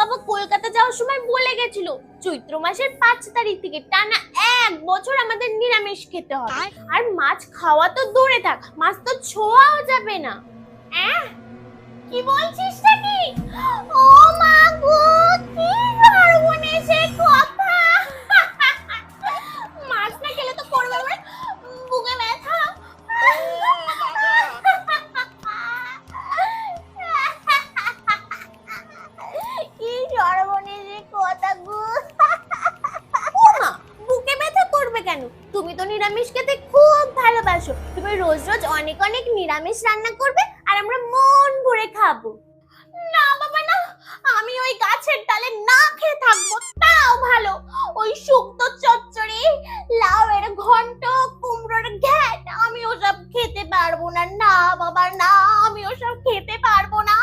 বাবা কলকাতা যাওয়ার সময় বলে গেছিল চৈত্র মাসের 5 তারিখ থেকে টানা 1 বছর আমাদের নিরামিষ খেতে হবে। আর মাছ খাওয়া তো দূরে থাক, মাছ তো ছোঁয়াও যাবে না। কি বলছিস নাকি? ও মা গো, কি সর্বনেশে কথা! মাছ না খেলে তো করবে আমার বুকে ব্যথা। কি সর্বনেশে কথা গো! ও মা, বুকে ব্যথা করবে কেন? তুমি তো নিরামিষ খেতে খুব ভালোবাসো, তুমি রোজ রোজ অনেক অনেক নিরামিষ রান্না করবে আর আমরা মন ভরে খাবো। না বাবা না, আমি ওই গাছের ডালে না খেয়ে থাকবো তাও ভালো। ওই শুক্তো চচ্চড়ি, লাউয়ের ঘন্ট, কুমড়োর ঘ্যাট আমি ওসব খেতে পারবো না। না বাবা না, আমি ওসব খেতে পারবো না।